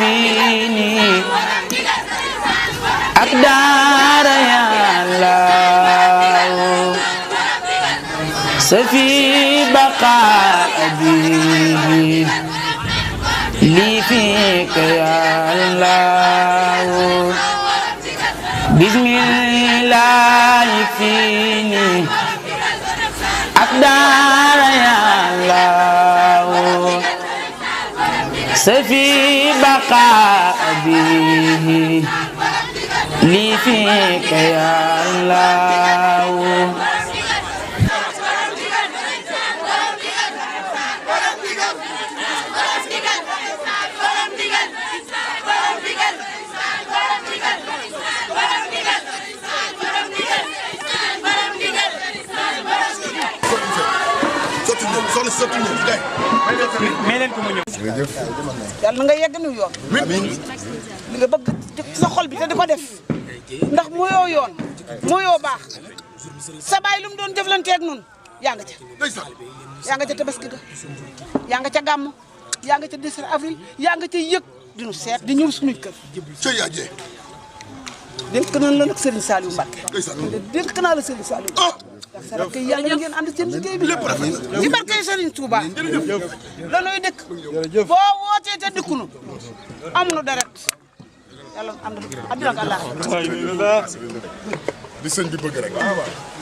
فيني أقدار يا الله سفي بقاء أبيه لي فيك يا الله بسم الله فيني أقدار يا الله سفي بقاء به لي فيك يا الله yàlla nga yegg nu yoon li nga bëgg sa xol bi te di ko def ndax mooyoo yoon mooyoo baax sa baay lu mu doon jëflanteeg nun yaa nga ca tabaski ga yaa nga ca gàmm yaa nga ca 10 avril yaa nga ca yëg di nu seet di ñëw suñuy kër dénk nañ la nag Serigne Saliou Mbacké dénk naa la Serigne Saliou ndax sa rakk yàlla na ngeen ànd seen liggéey bi ci barke Serigne Touba la nuy dëkk boo wootee te dikkunu amuñu deret yàlla ànd àddina ak Allah li sëñ bi bëgg rek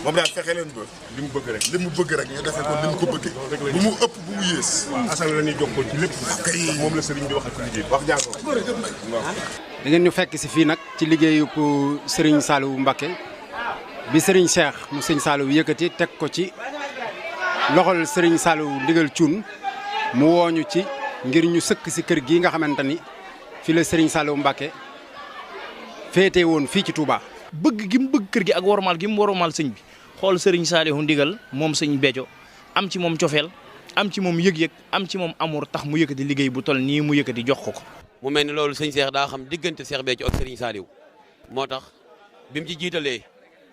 moom daal fexe leen ba li mu bëgg rek ñu defee ko ni mu ko bëggee bu mu ëpp bu mu yées asal la ñuy jokkoo ci lépp moom la sëriñ bi waxal ci liggéey wax jàngoo da ngeen ñu fekk si fii nag ci liggéeyu Serigne Saliou Mbacké bi Serigne Cheikh mu Serigne Saliou yëkkati teg ko ci loxol Serigne Saliou ndigal Thioune mu wooñu ci ngir ñu sëkk si kër gi nga xamante ni fi la Serigne Saliou Mbacké féete woon fii ci Touba. bëgg gi mu bëgg kër gi ak wormaal gi mu wormaal sëñ bi xool Serigne Saliou ndigal moom sëñ Béthio am ci moom cofeel am ci moom yëg-yëg am ci moom amour tax mu yëkkati liggéey bu toll nii mu yëkkati jox ko. mu mel ni loolu sëñ Cheikh daa xam diggante Cheikh Béthio ak Serigne Saliou moo tax bi mu ci jiitalee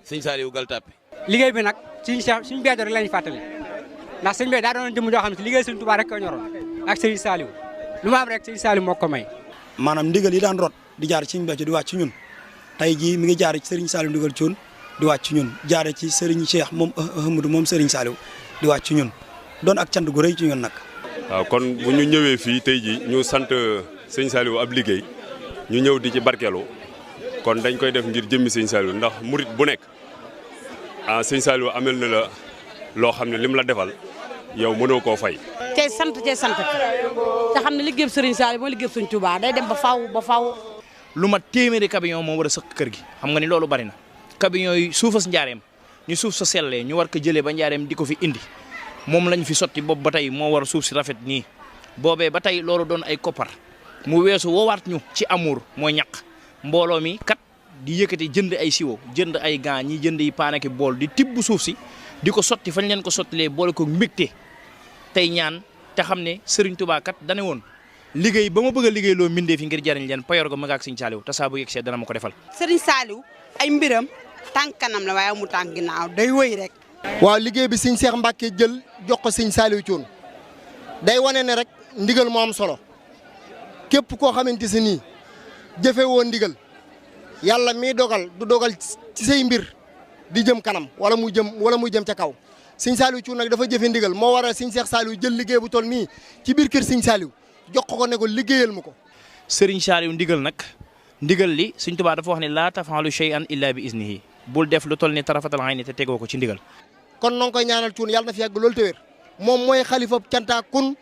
sëñ Saliou Gueule Tapée. liggéey bi nag suñu Béthio rek lañu fàttali ndax sëñ Béthio daa doon jëm joo xam ne liggéey sëñ Touba rek ko ñoroon ak Serigne Saliou lu ma am rek Serigne Saliou moo ko may. maanaam ndigal yi daan rot di jaar ci sëñ Béthio di wàcc ci ñun tey jii mi ngi jaare ci Serigne Saliou ndigal Thioune di wàcc ci ñun jaare ci Serigne Cheikh moom Ahmadou moom Serigne Saliou di wàcc ci ñun doon ak cant gu rëy ci ñun nag. waaw kon bu ñu ñëwee fii tey jii ñu sant sëñ Saliou ab liggéey ñu ñëw di ci barkeelu kon dañ koy def ngir jëmmi sëñ Saliou ndax murit bu nekk sëñ Saliou amel na la loo xam ne lim la defal yow mënoo koo fay. tey sant te xam ne liggéeyam Serigne Saliou mooy liggéeyam Serigne Touba day dem ba faaw. lu mat téeméeri camion moo war a sëkk kër gi xam nga ni loolu bari na camion yi suufas njaareem ñu suuf sa sellee ñu war ko jëlee ba njaareem di ko fi indi moom lañ fi sotti boobu ba tey moo war a suuf si rafet nii boobee ba tey loolu doon ay koppar mu weesu woowaat ñu ci amour mooy ñaq mbooloo mi kat di yëkkati jënd ay siwo jënd ay gants ñi jënd yi paanaki bool di tibb suuf si di ko sotti fañ leen ko sottilee boole ko mbégte tey ñaan te xam ne Serigne Touba kat dane woon liggéey ba ma bëgg a liggéey loo mbindee fi ngir jariñ leen payor ga ma ak Serigne Saliou te saa bu yegsee dana ma ko defal. Serigne Saliou ay mbiram tànk kanam la waaye amul tànk ginnaaw day wëy rek. waaw liggéey bi Serigne Cheikh Mbacké jël jox ko Serigne Saliou Thioune day wane ne rek ndigal moo am solo képp koo xamante si nii jëfe woo ndigal yàlla miy dogal du dogal ci say mbir di jëm kanam wala muy jëm ca kaw Serigne Saliou Thioune nag dafa jëfe ndigal moo waral Serigne Cheikh Saliou jël liggéey bu toll nii ci biir kër Serigne Saliou jox ko ne ko liggéeyal ma ko. Serigne Saliou ndigal nag ndigal li Serigne Touba dafa wax ne laa tafaalu shay'an illa bi iznihi bul def lu toll ni tarafatal ayni te tegoo ko ci ndigal. kon noo ngi koy ñaanal Thioune yàlla na fi yàgg loolu te wér moom mooy xalifa cantaakun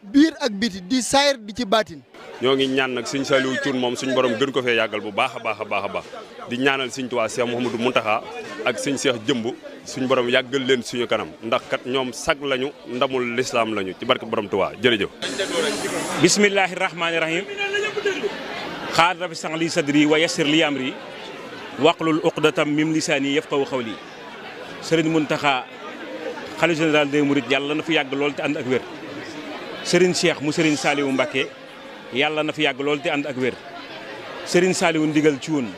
biir ak biti di saayir di ci baatin. ñoo ngi ñaan nag Serigne Saliou Thioune moom suñu borom gën ko fee yàggal bu baax a baax di ñaanal Serigne Touba Cheikh Mouhamadou Mountakha ak Serigne Cheikh Jëmb suñu borom yàggal leen suñu kanam ndax kat ñoom sag lañu ndamul lislaam lañu ci barke borom Touba jërëjëf. bismillahi rahmaani rahim xaar rabi sang li sadri wa yassir li amri waqlul uqdatam mim lisaani yafqahu qawli Serigne Mountakha xalifa général des mourides yàlla na fi yàgg lool te ànd ak wér. Serigne Cheikh mu Serigne Saliou Mbacké yàlla na fi yàgg lool te ànd ak wér Serigne Saliou ndigal Thioune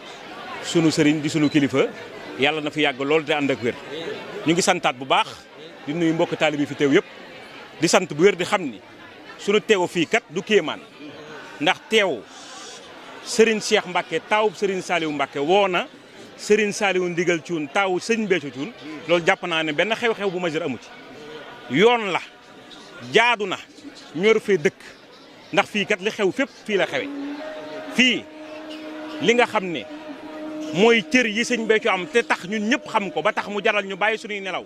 sunu Serigne di sunu kilifa yàlla na fi yàgg lool te ànd ak wér. ñu ngi santaat bu baax di nuyu mbokk taalibe yi fi teew yëpp di sant bu wér di xam ni sunu teew fii kat du kéemaan ndax teew Serigne Cheikh Mbacke taawub Serigne Saliou Mbacke woo na Serigne Saliou ndigal Thioune taawu Serigne Béthio Thioune loolu jàpp naa ne benn xew-xew bu majeur amu ci yoon la jaadu na ñor fee dëkk ndax fii kat li xew fépp fii la xewe fii li nga xam ne mooy cër yi Serigne Béthio am te tax ñun ñëpp xam ko ba tax mu jaral ñu bàyyi suñuy nelaw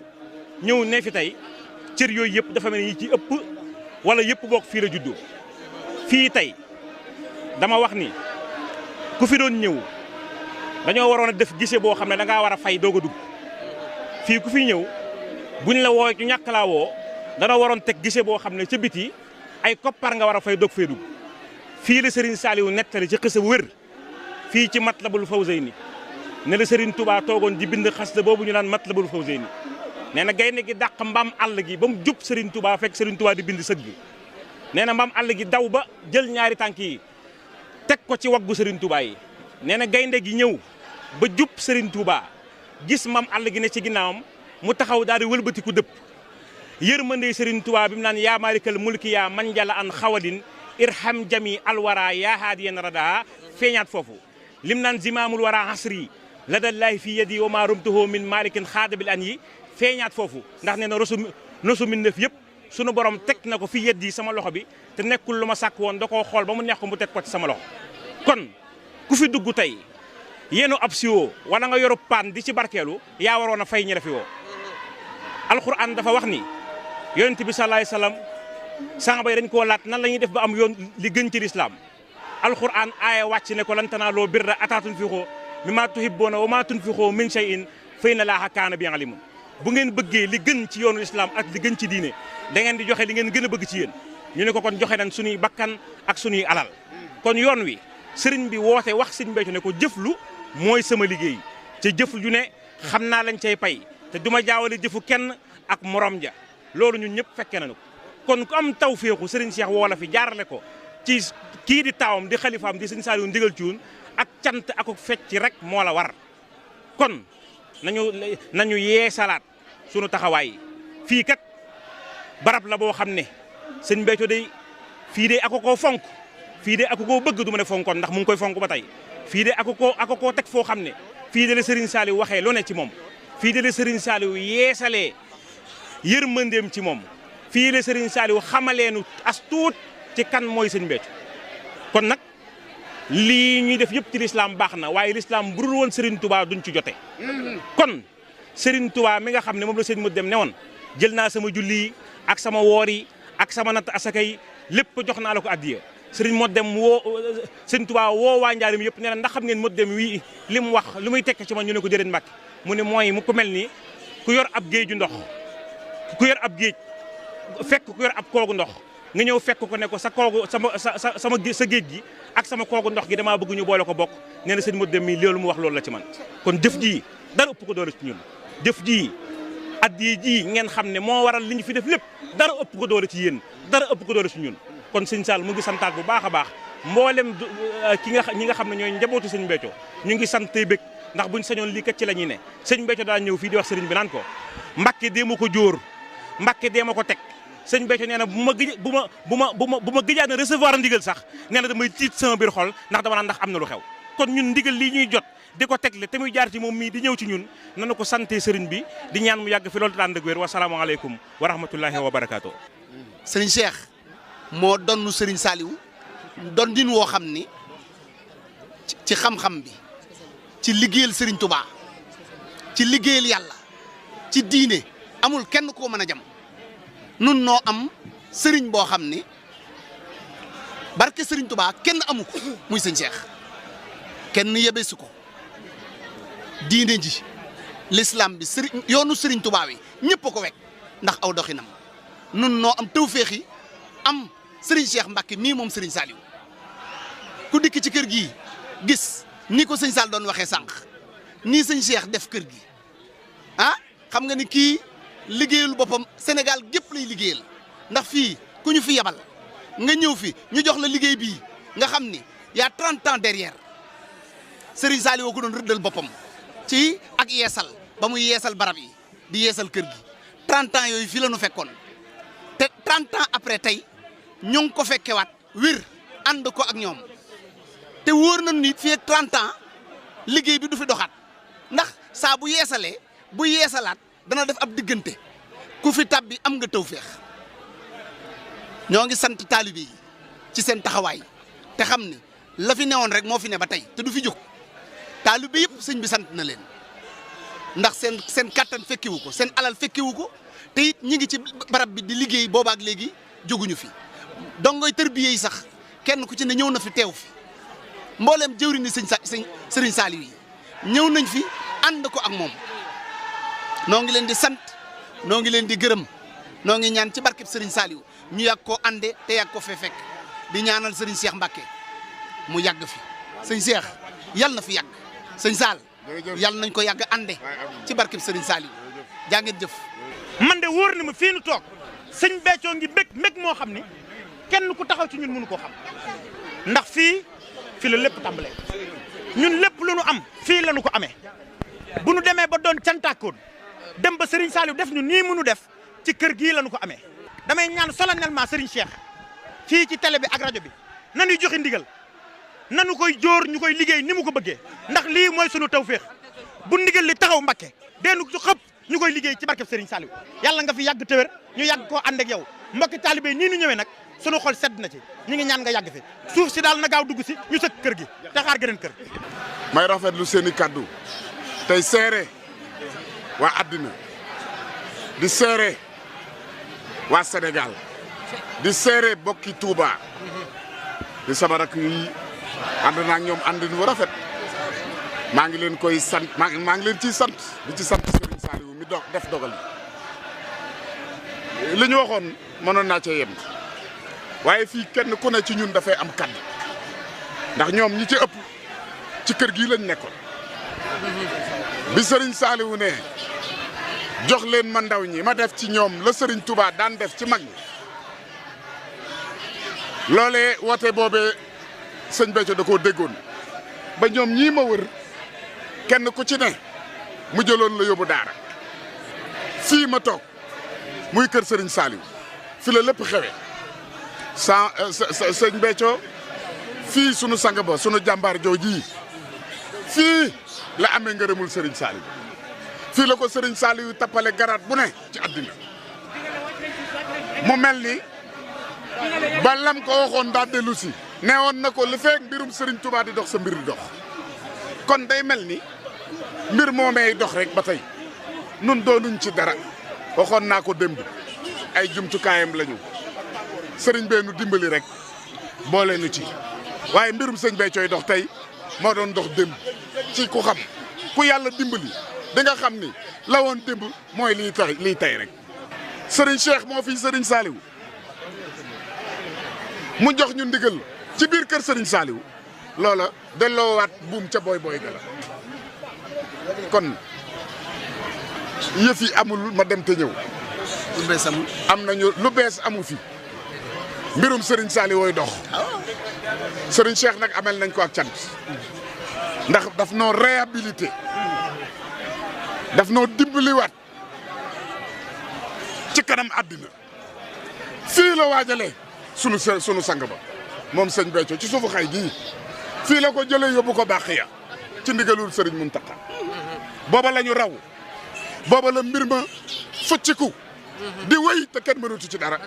ñëw ne fi tey cër yooyu yëpp dafa mel ni ci ëpp wala yëpp bokk fii la juddoo fii tey dama wax ni ku fi doon ñëw dañoo waroon a def gise boo xam ne da ngaa war a fay doog a dugg fii ku fi ñëw buñ la woo ñu ñàkk laa woo dana waroon teg gise boo xam ne ca biti ay koppar nga war a fay doog fee dugg fii la Serigne Saliou nettali ci xisa bu wér fii ci Matlabul Fawzayni ne la Serigne Touba toogoon di bind xasida boobu ñu naan Matlabul Fawzayni nee na gaynde gi dàq mbaam àll gi ba mu jub Serigne Touba fekk Serigne Touba di bind sëgg nee na mbaam àll gi daw ba jël ñaari tànk yi teg ko ci waggu Serigne Touba yi nee na gaynde gi ñëw ba jub Serigne Touba gis mbaam àll gi ne ci ginnaawam mu taxaw daal di wëlbatiku dëpp yërmande Serigne Touba bi mu naan yaa maalikal mulki yaa man jala an xawadin irham jami alwara yaa haadiyan radaa feeñaat foofu lim naan zimaamul wara hasri ladallaahi fi yadi wa maa rumtuhu min malikin xaadabil an yi feeñaat foofu ndax nee na nosu min def yëpp sunu borom teg na ko fi yeddi sama loxo bi te nekkul lu ma sàkk woon da koo xool ba mu neex ko mu teg ko ci sama loxo kon ku fi dugg tey yéenu ab siwo wala nga yoru paan di ci barkeelu yaa waroon a fay ñi la fi woo alxuraan dafa wax ni yonent bi salaay salaam sànba yi dañ koo laat nan la ñuy def ba am yoon li gën ci lislaam alxuraan aaya wàcc ne ko lan tanaaloo birra hattaa tunfiqoo mimmaa tuhibbuuna wa maa tunfiqoo min shay'in fa inna Allaaha kaana bihi aliiman bu ngeen bëggee li gën ci yoonu islam ak li gën ci diine da ngeen di joxe li ngeen gën a bëgg ci yéen ñu ne ko kon joxe nañ suñuy bakkan ak suñuy alal kon yoon wi sëriñ bi woote wax sëriñ Béthio ne ko jëflu mooy sama liggéey ca jëf ju ne xam naa lañ cay pay te duma jaawale jëfu kenn ak morom ja loolu ñun ñëpp fekke nañu ko kon ku am tawféexu sëriñ Cheikh woo la fi jaarale ko ci kii di taawam di xalifaam di sëriñ Saliou ndigal Thioune ak cant ak fecc rek moo la war kon nañu yeesalaat sunu taxawaay fii kat barab la boo xam ne sëñ Béthio day fii de ako koo fonk fii de ako koo bëgg du ma ne fonkoon ndax mu ngi koy fonk ba tey fii de ako koo teg foo xam ne fii de la Serigne Saliou waxee lu ne ci moom fii de la Serigne Saliou yeesalee yërmandeem ci moom fii la Serigne Saliou xamaleenu as tuut ci kan mooy sëñ Béthio kon nag lii ñuy def yëpp ci lislaam baax na waaye lislaam bu dul woon Serigne Touba duñ ci jote kon Serigne Touba mi nga xam ne moom la sëñ mu dem ne woon jël naa sama julli ak sama woor yi ak sama natt asaka yi lépp jox naa la ko addiya Serigne moo dem woo Serigne Touba woo waa Njaaréem yëpp nee na ndax xam ngeen moo dem wii li mu wax lu muy tekk ci man ñu ne ko jëreen Mbàkke mu ne mooy mu ko mel ni ku yor ab géeju ndox ku yor ab géej fekk ku yor ab koogu ndox nga ñëw fekk ko ne ko sa koogu sa géej gi ak sama koogu ndox gi damaa bëgg ñu boole ko bokk nee na sëñ mu dem mi loolu mu wax loolu la ci man kon jëf ji dara ëpp ko doole ci ñun jëf ji addiya ji ngeen xam ne moo waral li ñu fi def lépp dara ëpp ko doole ci yéen dara ëpp ko doole ci ñun kon sëñ Sall mu ngi santaat bu baax a baax mboolem ñi nga xam ne ñooy njabootu sëñ Béthio ñu ngi sant tey bëgg ndax buñ sañoon lii kat ci la ñuy ne sëñ Béthio daa ñëw fii di wax sëriñ bi naan ko Mbàkke dee ma ko jóor Mbàkke dee ma ko teg sëñ Béthio nee na bu ma gëjaan recevoir ndigal sax nee na damay tiit sama biir xol ndax dama naan ndax am na lu xew kon ñun ndigal lii ñuy jot di ko tegle te muy jaar ci moom mii di ñëw ci ñun nanu ko sante sëriñ bi di ñaan mu yàgg fi loolu daan dëgg wér wa salaamaaleykum wa rahmatullahi wa barakaatu. sëriñ Cheikh moo donnu sëriñ Saliou don din woo xam ni ci xam-xam bi ci liggéeyal sëriñ Touba ci liggéeyal yàlla ci diine amul kenn koo mën a jam nun noo am sëriñ boo xam ni barke sëriñ Touba kenn amu ko muy sëñ Cheikh kenn yebesu ko diine ji l'islam bi sëriñ yoonu sëriñ Touba wi ñëpp a ko wekk ndax aw doxinam nun noo am tawféexi am sëriñ Cheikh Mbacke mii moom sëriñ Saliou ku dikk ci kër gi gis ni ko sëñ Sall doon waxee sànq nii sëñ Cheikh def kër gi ah xam nga ni kii liggéeyul boppam Sénégal gépp lay liggéeyal ndax fii ku ñu fi yabal nga ñëw fi ñu jox la liggéey bii nga xam ni y a 30 ans derrière Serigne Saliou ko doon rëddal boppam ci ak yeesal ba muy yeesal barab yi di yeesal kër gi 30 ans yooyu fii la ñu fekkoon te 30 ans après tey ñoo ngi ko fekkewaat wér ànd ko ak ñoom te wóor nañu ni fii ak 30 ans liggéey bi du fi doxaat ndax saa bu yeesalee bu yeesalaat dana def ab diggante ku fi tab bi am nga tawféex ñoo ngi sant taalibe yi ci seen taxawaay te xam ni la fi newoon rek moo fi ne ba tey te du fi jóg taalibe yëpp sëñ bi sant na leen ndax seen kattan fekkiwu ko seen alal fekkiwu ko te it ñi ngi ci barab bi di liggéey boobaak léegi jóguñu fi dongoy tërbiye yi sax kenn ku ci ne ñëw na fi teew fi mbooleem jëwriñ ni sëriñ Saliou yi ñëw nañ fi ànd ko ak moom noo ngi leen di sant noo ngi leen di gërëm noo ngi ñaan ci barkeb sëriñ Saliou ñu yàgg koo ànde te yàgg ko fee fekk di ñaanal sëriñ Cheikh Mbacke mu yàgg fi sëñ Cheikh yal na fi yàgg sëñ Sall yal nañ ko yàgg ànde ci barkeb sëriñ Saliou jaa ngeen jëf. man de wóor na ma fii nu toog sëñ Béthio ngi mbég moo xam ni kenn ku taxaw ci ñun mënu koo xam ndax fii la lépp tàmbalee ñun lépp lu nu am fii la nu ko amee bu nu demee ba doon cantaakoon dem ba Serigne Saliou def ñu nii mënu def ci kër gii la nu ko amee. damay ñaan solennellement Serigne Cheikh fii ci télé bi ak rajo bi nanuy joxe ndigal nanu koy jóor ñu koy liggéey ni mu ko bëggee ndax lii mooy sunu tawféex bu ndigal li taxaw Mbakke deenu xëpp ñu koy liggéey ci barkeb Serigne Saliou yàlla nga fi yàgg te wér ñu yàgg koo ànd ak yow mbokki taalibe nii ñu ñëwee nag sunu xol sedd na ci ñi ngi ñaan nga yàgg fi suuf si daal na gaaw dugg si ñu sëkk kër gi te xaar geneen kër. may rafetlu seen i kaddu tey seere waa àddina di seere waa Sénégal di seere bokki Touba di sama rakk yi ànd naa ak ñoom àndin wu rafet maa ngi leen koy sant maa ngi leen ciy sant di ci sant Serigne Saliou mi def dogal li ñu waxoon mënoon naa cee yem waaye fii kenn ku ne ci ñun dafay am kaddu ndax ñoom ñi ci ëpp ci kër gii lañ nekkoon bi Serigne Saliou ne jox leen ma ndaw ñi ma def ci ñoom la Serigne Touba daan def ci mag ñi loolee woote boobee sëñ Béthio da koo déggoon ba ñoom ñii ma wër kenn ku ci ne mu jëloon la yóbbu daara fii ma toog muy kër Serigne Saliou fi la lépp xewe sëñ Béthio fii sunu sang ba sunu jàmbaar jooji fii la amee ngërëmul Serigne Saliou fii la ko Serigne Saliou tappale garaat bu ne ci àddina mu mel ni ba lam ko waxoon daa dellu si neewoon na ko li feek mbirum Serigne Touba di dox sa mbir di dox kon day mel ni mbir moomee dox rek ba tey nun doonuñ ci dara waxoon naa ko démb ay jumtukaayam lañu sëriñ bee nu dimbali rek boole nu ci waaye mbirum sëñ Béthio dox tey moo doon dox démb ci ku xam ku yàlla dimbali di nga xam ni la woon démb mooy lii tey rek sëriñ Cheikh moo fi sëriñ Saliou mu jox ñu ndigal ci biir kër sëriñ Saliou loola delloowaat buum ca booy ga la kon yëf yi amul ma dem te ñëw lu bees amul am nañu lu bees amu fi mbirum Serigne Saliou wooy dox Serigne Cheikh nag amel nañ ko ak cant ndax daf noo réhabilité daf noo dimbaliwaat ci kanam àddina fii la waajalee sunu sang ba moom sëñ Béthio ci suufu xay gii fii la ko jëlee yóbbu ko Baxiya ci ndigalul Serigne Mountakha booba la ñu raw booba la mbir ma fëcciku di wéy te kenn mënatu ci dara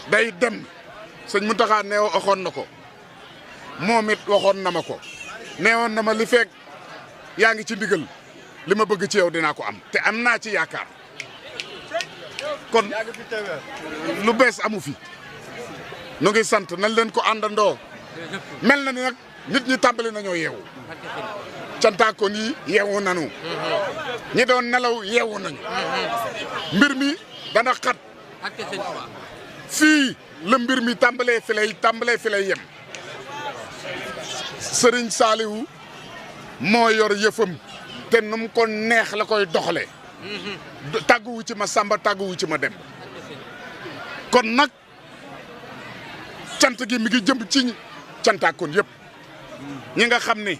day dem sëñ Mountakha neew waxoon na ko moom it waxoon na ma ko neewoon na ma li feek yaa ngi ci ndigal li ma bëgg ci yow dinaa ko am te am naa ci yaakaar kon lu bees amu fi nu ngi sant nañ leen ko àndandoo mel na ni nag nit ñi tàmbali nañoo yeewu cantaakoon yi yeewu nañu ñi doon nelaw yeewu nañu mbir mi dana xat fii la mbir mi tàmbalee fi lay yem Serigne Saliou moo yor yëfam te nu mu ko neex la koy doxalee tàgguwu ci ma Samba tàgguwu ci ma dem kon nag cant gi mi ngi jëm ci cantaakoon yëpp ñi nga xam ni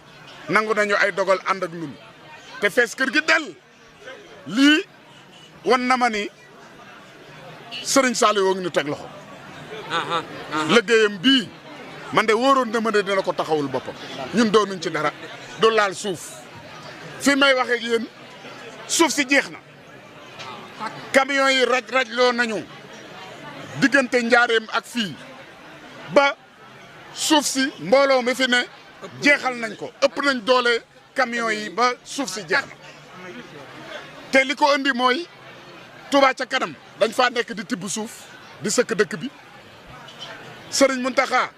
nangu nañu ay dogal ànd ak ñun te fees kër gi del lii wan na ma ni Serigne Saliou ngi ñu teg loxo liggéeyam bii man de wóoroon na ma ne dina ko taxawul boppam ñun doonuñ ci dara du laal suuf fi may waxee ak yéen suuf si jeex na camion yi raj loo nañu diggante njaareem ak fii ba suuf si mbooloo mi fi ne jeexal nañ ko ëpp nañ doole camion yi ba suuf si jeex na te li ko andi mooy Touba ca kanam dañ faa nekk di tibb suuf di sëkk dëkk bi Serigne Mountakha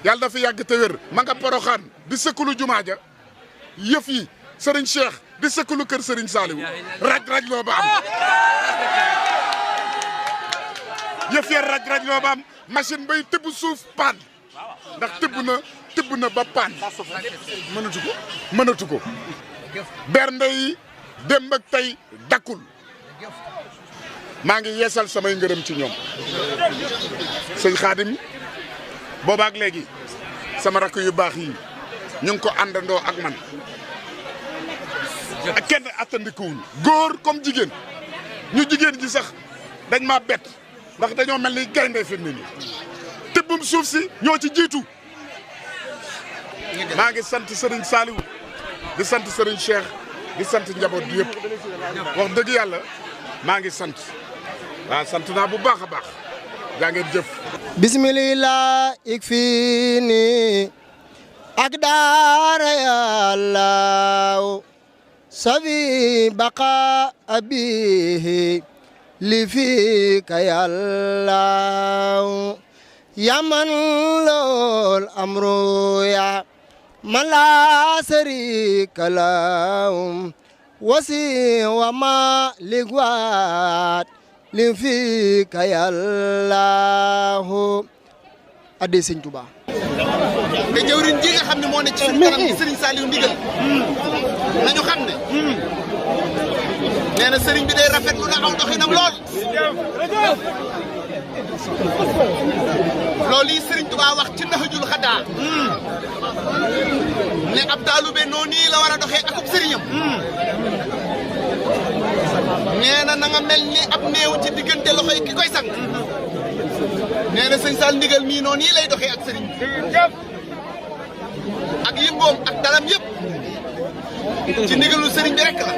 yàlla na fi yàgg te wér ma nga Poroxaan di sëkkulu jumaa ja yëf yi Serigne Cheikh di sëkkulu kër Serigne Saliou raj loo ba am yëf ya raj loo ba am machine bay tibb suuf paan ndax tibb na ba paan mënatu ko bernde yi démb ak tey dakkul maa ngi yeesal samay ngërëm ci ñoom sëñ Xaadim boobaak léegi sama rakk yu baax yi ñu ngi ko àndandoo ak man ak kenn attandikuwul góor comme jigéen ñu jigéen ji sax dañ maa bett ndax dañoo mel ni gaynde fi mu ne nii tibbum suuf si ñoo ci jiitu maa ngi sant Serigne Saliou di sant Serigne Cheikh di sant njaboot bi yëpp wax dëgg yàlla maa ngi sant waaw sant naa bu baax a baax jaa ngeen jëf. bismillah ik fii nii ak daara yàlla safi baqa abihi li fika yàlla yaman lool amru ya man la sharika lahu wasi wa ma ligwaat li fika yàlla addi Sëñ Tuubaa te jëwriñ ji nga xam ne moo ne ci suñu kanam gi Serigne Saliou Ndigal nañu xam ne nee na Serigne bi day rafetlu na aw doxinam lool loolu yi Serigne Touba wax ci Nahjul Xadaa ne ab taalube noonu la war a doxee akub sëriñam nee na nga mel ni ab néew ci diggante loxo yi ki koy sang nee na sëñ Sall Ndigal mii noonu lay doxee ak sëriñ ak yimboom ak dalam yëpp ci ndigalu sëriñ bi rek la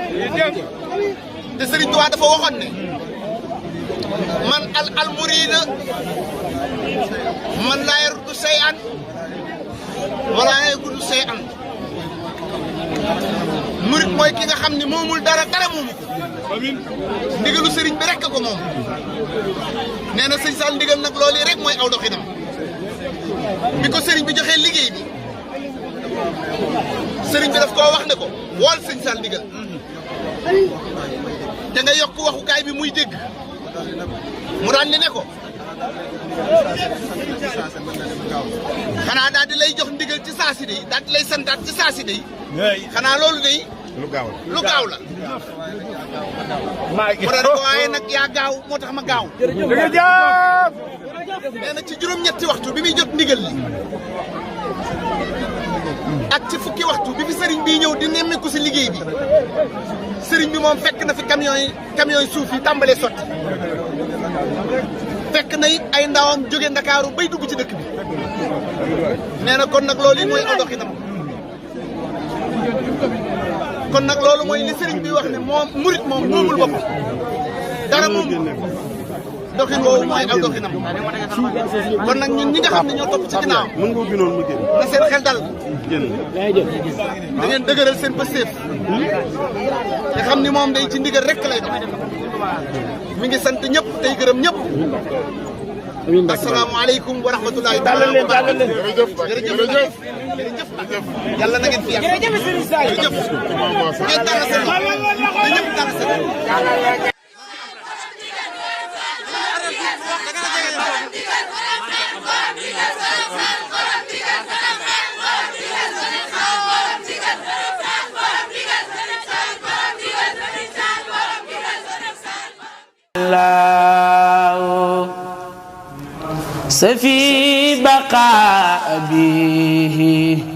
te sëriñ Tuubaa dafa waxoon ne man al murida man laa yaruddu shay'an wala yagudu shay'an murid mooy ki nga xam ne moomul dara moomu ko ndigalu sëriñ bi rek ko moom nee na sëñ Sall Ndigal nag loolu rek mooy aw doxinam bi ko sëriñ bi joxee liggéey bi sëriñ bi daf koo wax ne ko wool sëñ Sall Ndigal te nga yokk waxukaay bi muy dégg mu daan ne ko xanaa daal di lay jox ndigal ci saasi de daal di lay santaat ci saasi de xanaa loolu de lu gaaw la mu daan ko waaye nag yaa gaaw moo tax ma gaaw nee na ci juróom-ñetti waxtu bi muy jot ndigal li ak ci fukki waxtu bi fi sëriñ bi ñëw di nemmeeku si liggéey bi sëriñ bi moom fekk na fi camion yi suuf yi tàmbalee sotti fekk na it ay ndawam jóge Ndakaaru bay dugg ci dëkk bi nee na kon nag loolu yi mooy aw doxinam kon nag loolu mooy li sëriñ bi wax ne moom murit moom moomul bopp dara moom doxin woowu mooy aw doxinam kon nag ñun ñi nga xam ne ñoo topp ci ginnaaw na seen xel dal da ngeen dëgëral seen pësteef te xam ni moom day ci ndigal rek lay dox mi ngi sant ñëpp tey gërëm ñëpp asalaamaaleykum wa rahmatulahi taala wa barakatuh jërëjëf yàlla na ngeen fi yàgg jërëjëf ngeen dara seen ñëpp dara seen سفي بقاء به